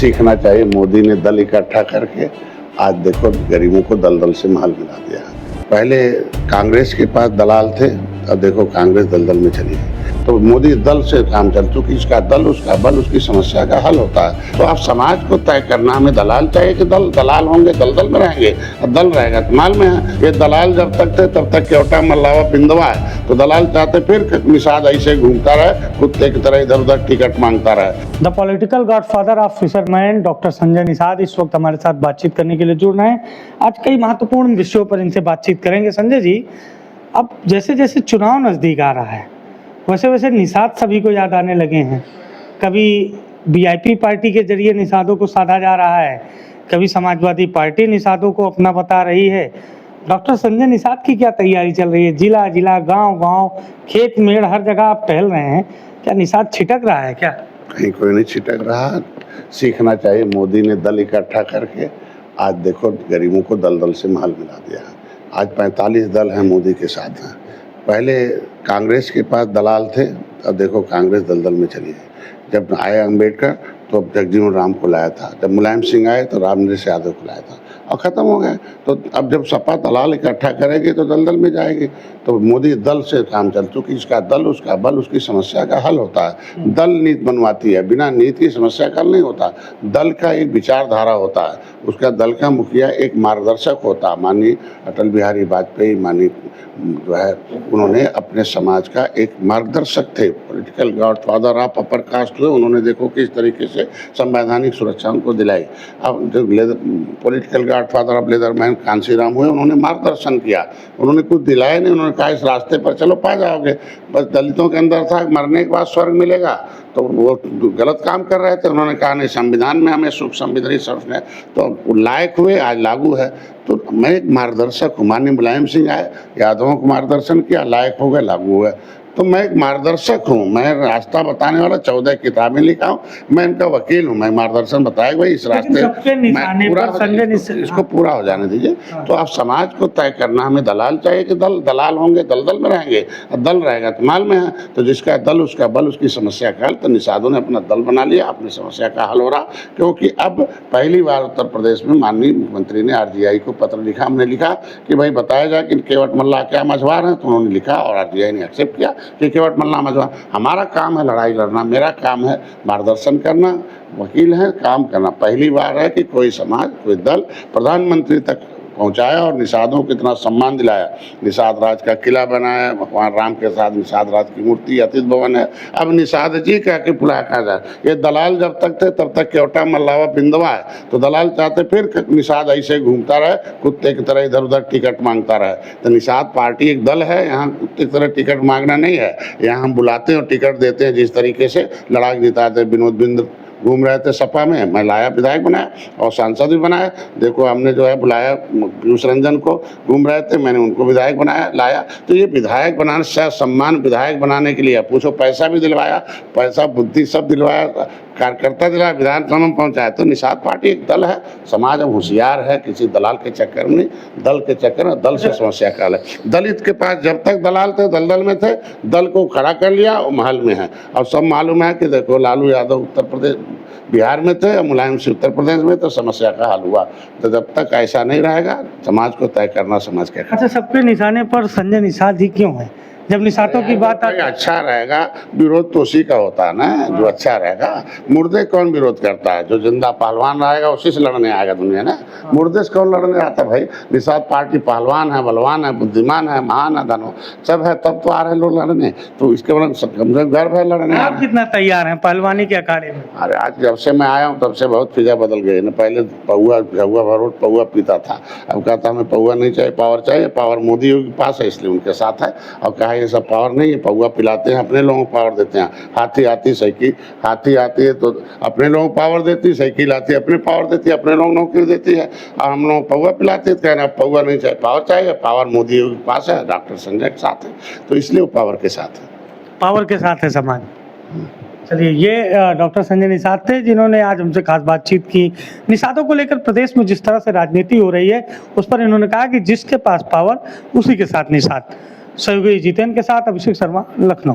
सीखना चाहिए। मोदी ने दल इकट्ठा करके आज देखो गरीबों को दलदल से महल मिला दिया। पहले कांग्रेस के पास दलाल थे, अब देखो कांग्रेस दलदल में चली गई। तो मोदी दल से काम चल चुकी, इसका दल उसका बल, उसकी समस्या का हल होता है। तो आप समाज को तय करना, हमें दलाल चाहिए कि दलाल होंगे दलदल में रहेंगे, और दल रहेगा तो माल में है। ये दलाल जब तक थे तब तक केवटा मल्लावा बिंदवा है, तो दलाल चाहते फिर निषाद ऐसे घूमता रहे, कुत्ते की तरह इधर उधर टिकट मांगता रहे। The political godfather of fisherman doctor Sanjay Nishad इस वक्त हमारे साथ बातचीत करने के लिए जुड़ रहे हैं। आज कई महत्वपूर्ण विषयों पर इनसे बातचीत करेंगे। संजय जी, अब जैसे जैसे चुनाव नज़दीक आ रहा है वैसे वैसे निषाद सभी को याद आने लगे हैं। कभी वीआईपी पार्टी के जरिए निषादों को साधा जा रहा है, कभी समाजवादी पार्टी निषादों को अपना बता रही है। डॉक्टर संजय निषाद की क्या तैयारी चल रही है? जिला जिला, गांव गांव, खेत मेड़, हर जगह आप टहल रहे हैं। क्या निषाद छिटक रहा है क्या? कहीं कोई नहीं छिटक रहा। सीखना चाहिए। मोदी ने दल इकट्ठा करके आज देखो गरीबों को दलदल से महल मिला दिया। आज 45 दल हैं मोदी के साथ हैं। पहले कांग्रेस के पास दलाल थे, अब देखो कांग्रेस दलदल में चली गई। जब आए अम्बेडकर तो जगजीवन राम को लाया था, जब मुलायम सिंह आए तो रामनरेश यादव को लाया था, और ख़त्म हो गए। तो अब जब सपा दलाल इकट्ठा करेगी तो दलदल में जाएगी। तो मोदी दल से काम चल चुकी, इसका दल उसका बल, उसकी समस्या का हल होता है। दल नीति बनवाती है, बिना नीति की समस्या का हल नहीं होता। दल का एक विचारधारा होता है, उसका दल का मुखिया एक मार्गदर्शक होता है। माननीय अटल बिहारी वाजपेयी माननीय जो है, उन्होंने अपने समाज का एक मार्गदर्शक थे। Political godfather of upper caste हुए। उन्होंने देखो किस तरीके से संवैधानिक सुरक्षा उनको दिलाई। अब जो पॉलिटिकल गॉडफादर ऑफ लेदरमैन कांशीराम हुए, उन्होंने मार्गदर्शन किया, उन्होंने कुछ दिलाया नहीं। उन्होंने कहा इस रास्ते पर चलो पा जाओगे। बस दलितों के अंदर था मरने के बाद स्वर्ग मिलेगा, तो वो गलत काम कर रहे थे। उन्होंने कहा नहीं, संविधान में हमें सुख संविधानिक सर्व है, तो लायक हुए, आज लागू है। तो मैं एक मार्गदर्शक हूँ। माननीय मुलायम सिंह आए, यादवों को मार्गदर्शन किया, लायक हो गए, लागू हुए। तो मैं एक मार्गदर्शक हूँ, मैं रास्ता बताने वाला। 14 किताबें लिखा हूँ, मैं इनका वकील हूँ। मैं मार्गदर्शन बताया भाई इस रास्ते इसको पूरा हो जाने दीजिए। तो आप समाज को तय करना, हमें दलाल चाहिए कि दलाल होंगे दलदल में रहेंगे, और दल रहेगा तो माल में है। तो जिसका दल उसका बल, उसकी समस्या का हल। तो निषादों ने अपना दल बना लिया, अपनी समस्या का हल हो रहा। क्योंकि अब पहली बार उत्तर प्रदेश में माननीय मुख्यमंत्री ने आरजीआई को पत्र लिखा। हमने लिखा कि भाई बताया जाए कि केवट मल्ला क्या मझवार हैं, तो उन्होंने लिखा और आरजीआई ने एक्सेप्ट किया कि केवट मल्ला मझवार। हमारा काम है लड़ाई लड़ना, मेरा काम है मार्गदर्शन करना, वकील है काम करना। पहली बार है कि कोई समाज, कोई दल प्रधानमंत्री तक पहुंचाया और निषादों को इतना सम्मान दिलाया। निषाद राज का किला बनाया, भगवान राम के साथ निषाद राज की मूर्ति, अतिथि भवन है। अब निषाद जी कह के बुलाया जाए। ये दलाल जब तक थे तब तक केवटा मल्लावा बिंदवा है, तो दलाल चाहते फिर निषाद ऐसे घूमता रहे, कुत्ते की तरह इधर उधर टिकट मांगता रहे। तो निषाद पार्टी एक दल है, यहाँ कुत्ते की तरह टिकट मांगना नहीं है। यहाँ हम बुलाते हैं और टिकट देते हैं। जिस तरीके से लड़ाई जिताते विनोद बिंद घूम रहे थे सपा में, मैं लाया, विधायक बनाया और सांसद भी बनाया। देखो हमने जो है बुलाया पीयूष रंजन को, घूम रहे थे, मैंने उनको विधायक बनाया, लाया। तो ये विधायक बनाने से सम्मान विधायक बनाने के लिए पूछो, पैसा भी दिलवाया, पैसा बुद्धि सब दिलवाया, कार्यकर्ता दिलाया, विधानसभा में पहुंचाया। तो निषाद पार्टी एक दल है। समाज अब होशियार है, किसी दलाल के चक्कर में नहीं, दल के चक्कर में, दल से समस्या का हल है। दलित के पास जब तक दलाल थे दलदल में थे, दल को खड़ा कर लिया और महल में है। और सब मालूम है कि देखो लालू यादव उत्तर प्रदेश बिहार में थे और मुलायम सिंह उत्तर प्रदेश में, तो समस्या का हल हुआ। तो जब तक ऐसा नहीं रहेगा, समाज को तय करना समाज के। अच्छा, सबके निशाने पर संजय निषाद ही क्यों है? जब निषादों की बात आती है, अच्छा रहेगा, विरोध तो उसी का होता है ना जो अच्छा रहेगा। मुर्दे कौन विरोध करता है? जो जिंदा पहलवान रहेगा उसी से लड़ने आएगा दुनिया ना। मुर्दे से कौन लड़ने आता भाई? निषाद पार्टी पहलवान है, बलवान है, बुद्धिमान है, महान है, धनो सब है, तब तो आ रहे लोग लड़ने। तो इसके बाद गर्व है लड़ने। आप कितना तैयार हैं पहलवानी के अखाड़े में? अरे आज जब से मैं आया हूँ तब से बहुत फिजा बदल गई ना। पहले पौआ झुआ भरोट पौआ पीता था, अब कहता हमें पौआ नहीं चाहिए, पावर चाहिए। पावर मोदी के पास है इसलिए उनके साथ है। और कहा ये सब पावर नहीं है, पौआ पिलाते हैं, अपने लोगों को पावर देते हैं। हाथी आती साइकिल, हाथी आती है तो अपने लोगों को पावर देती, साइकिल आती है अपने पावर देती है, अपने लोग नौकरी देती है। और हम लोग पौआ पिलाते हैं, कहना पौआ नहीं चाहिए, पावर चाहिए। पावर मोदी के पास है, डॉक्टर संजय के साथ है, तो इसलिए वो पावर के साथ है। पावर के साथ है समाज। चलिए, ये डॉक्टर संजय निषाद थे जिन्होंने आज हमसे खास बातचीत की। निषादों को लेकर प्रदेश में जिस तरह से राजनीति हो रही है उस पर इन्होंने कहा कि जिसके पास पावर उसी के साथ निषाद। सहयोगी जितेंद्र के साथ अभिषेक शर्मा, लखनऊ।